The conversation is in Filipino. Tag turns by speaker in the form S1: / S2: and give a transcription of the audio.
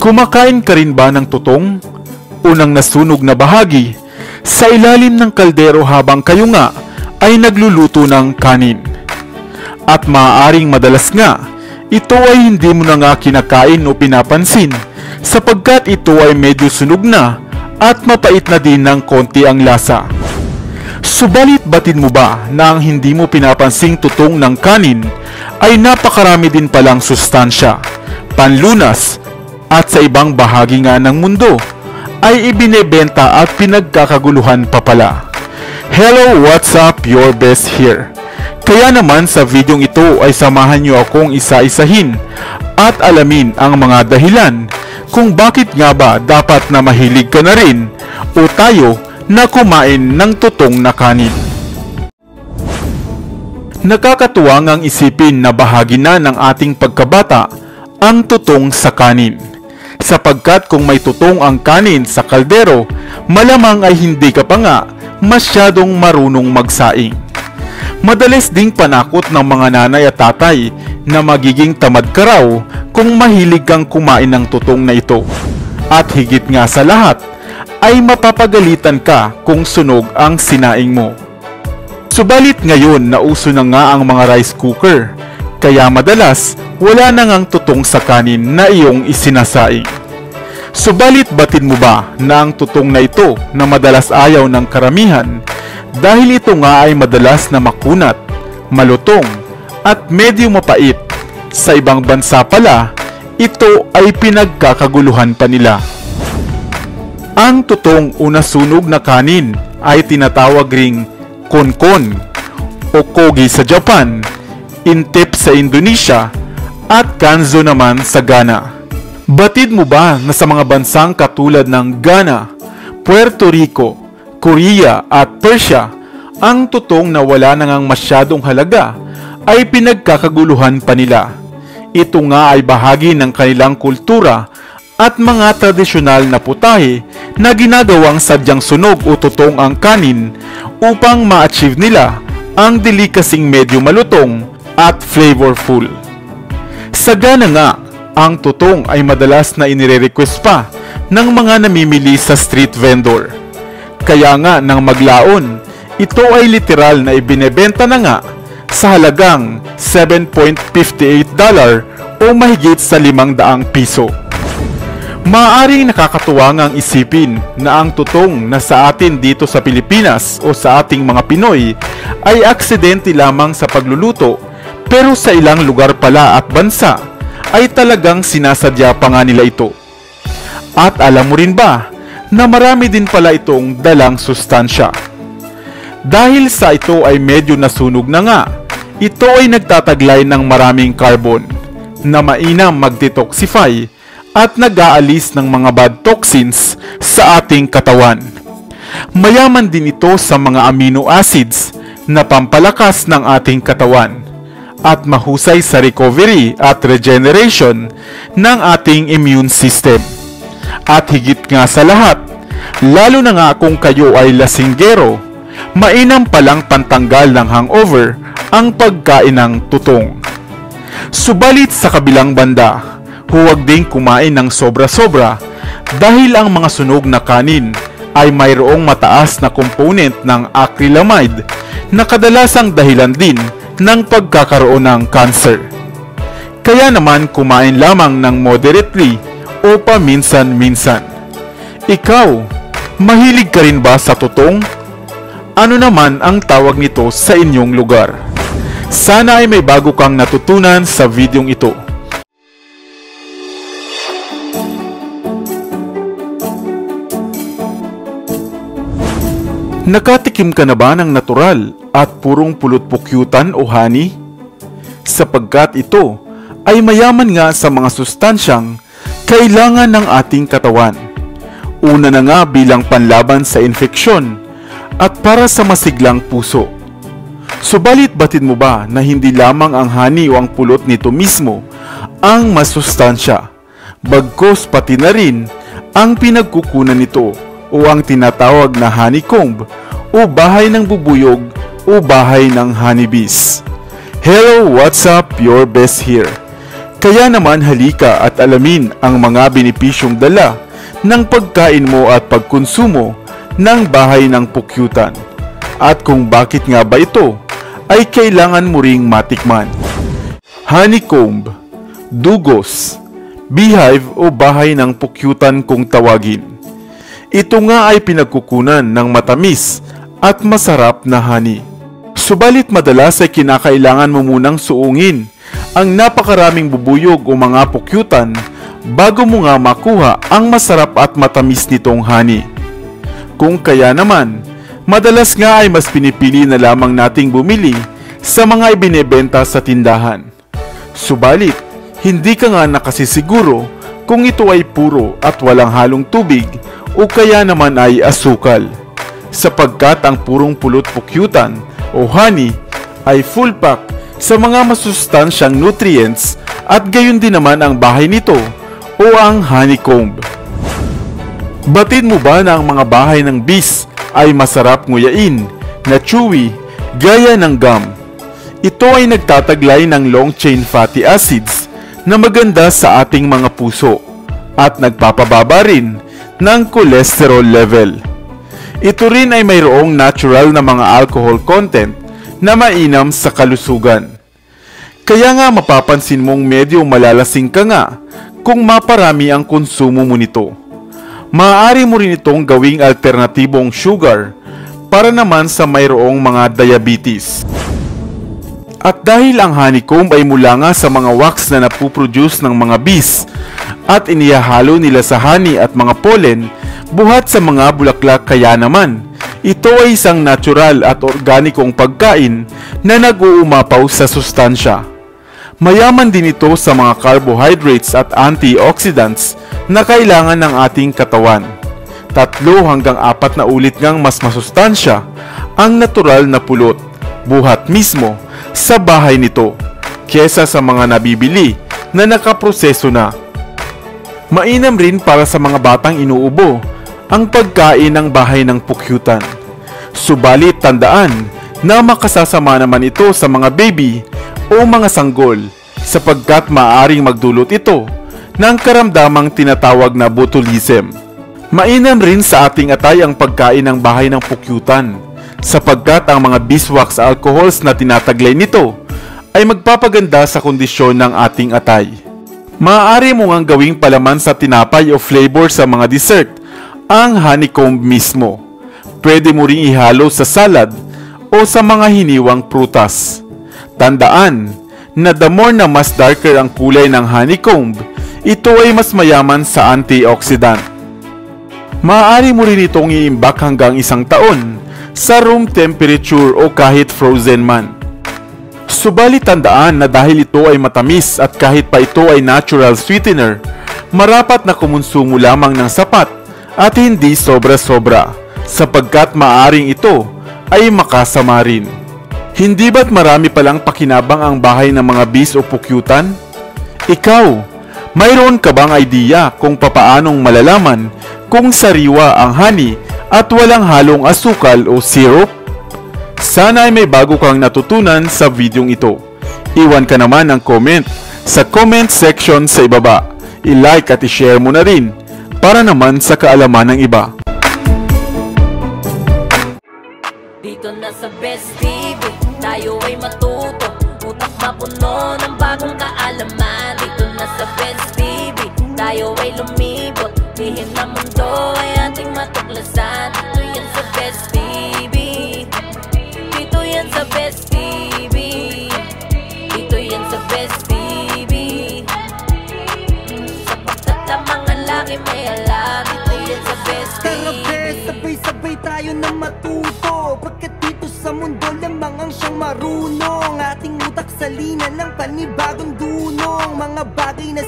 S1: Kumakain ka rin ba ng tutong? Unang nasunog na bahagi sa ilalim ng kaldero habang kayo nga ay nagluluto ng kanin. At maaaring madalas nga, ito ay hindi mo na nga kinakain o pinapansin sapagkat ito ay medyo sunog na at mapait na din ng konti ang lasa. Subalit batid mo ba na ang hindi mo pinapansing tutong ng kanin ay napakarami din palang sustansya, panlunas at sa ibang bahagi nga ng mundo ay ibinebenta at pinagkakaguluhan pa pala. Hello, what's up? Your best here. Kaya naman sa videong ito ay samahan nyo akong isa-isahin at alamin ang mga dahilan kung bakit nga ba dapat na mahilig ka na rin o tayo na kumain ng tutong na kanin. Nakakatuwa ngang isipin na bahagi na ng ating pagkabata ang tutong sa kanin. Sapagkat kung may tutong ang kanin sa kaldero, malamang ay hindi ka pa nga masyadong marunong magsaing. Madalas ding panakot ng mga nanay at tatay na magiging tamad ka raw kung mahilig kang kumain ng tutong na ito. At higit nga sa lahat, ay mapapagalitan ka kung sunog ang sinaing mo. Subalit ngayon na uso na nga ang mga rice cooker, kaya madalas wala na ngang tutong sa kanin na iyong isinasaing. Subalit batid mo ba na ang tutong na ito na madalas ayaw ng karamihan dahil ito nga ay madalas na makunat, malutong at medyo mapait. Sa ibang bansa pala, ito ay pinagkakaguluhan pa nila. Ang tutong o nasunog na kanin ay tinatawag ring konkon o kogi sa Japan, intip sa Indonesia at kanzo naman sa Ghana. Batid mo ba na sa mga bansang katulad ng Ghana, Puerto Rico, Korea at Persia, ang tutong na wala na ngang masyadong halaga ay pinagkakaguluhan pa nila. Ito nga ay bahagi ng kanilang kultura at mga tradisyonal na putahe na ginagawang sadyang sunog o tutong ang kanin upang ma-achieve nila ang delikasing medyo malutong at flavorful. Sa Ghana nga, ang tutong ay madalas na inire-request pa ng mga namimili sa street vendor. Kaya nga nang maglaon, ito ay literal na ibinebenta na nga sa halagang $7.58 o mahigit sa 500 piso. Maaaring nakakatuwa ngang isipin na ang tutong na sa atin dito sa Pilipinas o sa ating mga Pinoy ay aksidente lamang sa pagluluto, pero sa ilang lugar pala at bansa ay talagang sinasadya pa nga nila ito. At alam mo rin ba na marami din pala itong dalang sustansya? Dahil sa ito ay medyo nasunog na nga, ito ay nagtataglay ng maraming carbon na mainam mag-detoxify at nag-aalis ng mga bad toxins sa ating katawan. Mayaman din ito sa mga amino acids na pampalakas ng ating katawan at mahusay sa recovery at regeneration ng ating immune system. At higit nga sa lahat, lalo na nga kung kayo ay lasinggero, mainam palang pantanggal ng hangover ang pagkain ng tutong. Subalit sa kabilang banda, huwag ding kumain ng sobra-sobra dahil ang mga sunog na kanin ay mayroong mataas na component ng acrylamide na kadalasang dahilan din ng pagkakaroon ng cancer. Kaya naman kumain lamang ng moderately o paminsan-minsan. Ikaw, mahilig ka rin ba sa tutong? Ano naman ang tawag nito sa inyong lugar? Sana ay may bago kang natutunan sa videong ito. Nakatikim ka na ba ng natural at purong pulot-pukyutan o honey? Sapagkat ito ay mayaman nga sa mga sustansyang kailangan ng ating katawan. Una na nga bilang panlaban sa infeksyon at para sa masiglang puso. Subalit batid mo ba na hindi lamang ang honey o ang pulot nito mismo ang masustansya, bagkus pati na rin ang pinagkukunan nito o ang tinatawag na honeycomb o bahay ng bubuyog o bahay ng honeybees. Hello, what's up? Your best here. Kaya naman halika at alamin ang mga benepisyong dala ng pagkain mo at pagkonsumo ng bahay ng pukyutan at kung bakit nga ba ito ay kailangan mo ring matikman. Honeycomb, dugos, beehive o bahay ng pukyutan kung tawagin. Ito nga ay pinagkukunan ng matamis at masarap na honey. Subalit madalas ay kinakailangan mo munang suungin ang napakaraming bubuyog o mga pukyutan bago mo nga makuha ang masarap at matamis nitong honey. Kung kaya naman, madalas nga ay mas pinipili na lamang nating bumili sa mga ibinebenta sa tindahan. Subalit, hindi ka nga nakasisiguro kung ito ay puro at walang halong tubig o kaya naman ay asukal. Sapagkat ang purong pulot pukyutan o honey ay full pack sa mga masustansyang nutrients at gayon din naman ang bahay nito o ang honeycomb. Batid mo ba na ang mga bahay ng bees ay masarap nguyain, na chewy, gaya ng gum? Ito ay nagtataglay ng long chain fatty acids na maganda sa ating mga puso at nagpapababa rin ng cholesterol level. Ito rin ay mayroong natural na mga alcohol content na mainam sa kalusugan. Kaya nga mapapansin mong medyo malalasing ka nga kung maparami ang konsumo mo nito. Maaari mo rin itong gawing alternatibong sugar para naman sa mayroong mga diabetes. At dahil ang honeycomb ay mula nga sa mga wax na napuproduce ng mga bees at inihahalo nila sa honey at mga pollen buhat sa mga bulaklak, kaya naman ito ay isang natural at organikong pagkain na nag-uumapaw sa sustansya. Mayaman din ito sa mga carbohydrates at antioxidants na kailangan ng ating katawan. 3 hanggang 4 na ulit ngang mas masustansya ang natural na pulot, buhat mismo sa bahay nito, kesa sa mga nabibili na nakaproseso na. Mainam rin para sa mga batang inuubo ang pagkain ng bahay ng pukyutan. Subalit tandaan na makasasama naman ito sa mga baby o mga sanggol sapagkat maaaring magdulot ito ng karamdamang tinatawag na botulism. Mainam rin sa ating atay ang pagkain ng bahay ng pukyutan sapagkat ang mga beeswax alcohols na tinataglay nito ay magpapaganda sa kondisyon ng ating atay. Maaari mo ngang gawing palaman sa tinapay o flavor sa mga dessert ang honeycomb mismo. Pwede mo ring ihalo sa salad o sa mga hiniwang prutas. Tandaan na the more na mas darker ang kulay ng honeycomb, ito ay mas mayaman sa antioxidant. Maaari mo rin itong iimbak hanggang 1 taon sa room temperature o kahit frozen man. Subalit tandaan na dahil ito ay matamis at kahit pa ito ay natural sweetener, marapat na kumonsumo lamang ng sapat at hindi sobra-sobra sapagkat maaring ito ay makasama rin. Hindi ba't marami palang pakinabang ang bahay ng mga bees o pukyutan? Ikaw, mayroon ka bang idea kung papaanong malalaman kung sariwa ang honey at walang halong asukal o syrup? Sana ay may bago kang natutunan sa videong ito. Iwan ka naman ng comment sa comment section sa ibaba. I-like at i-share mo na rin para naman sa kaalaman ng iba.
S2: Dito na sa Best TV, tayo ay matuto, utak mapuno ng bagong kaalaman. Dito na sa Best TV, tayo ay lumibot, lihim na mundo ay ating matuklasan. Dito yan sa Best TV, dito yan sa Best TV, dito yan sa Best TV. Sapagkat ang mga laki may alam, dito yan sa Best TV.
S3: Tara bes, sabay-sabay tayo na matuto, pagkat dito sa mundo lamang ang siyang marunong. Ating utak sa lina ng panibagong dunong, mga bagay na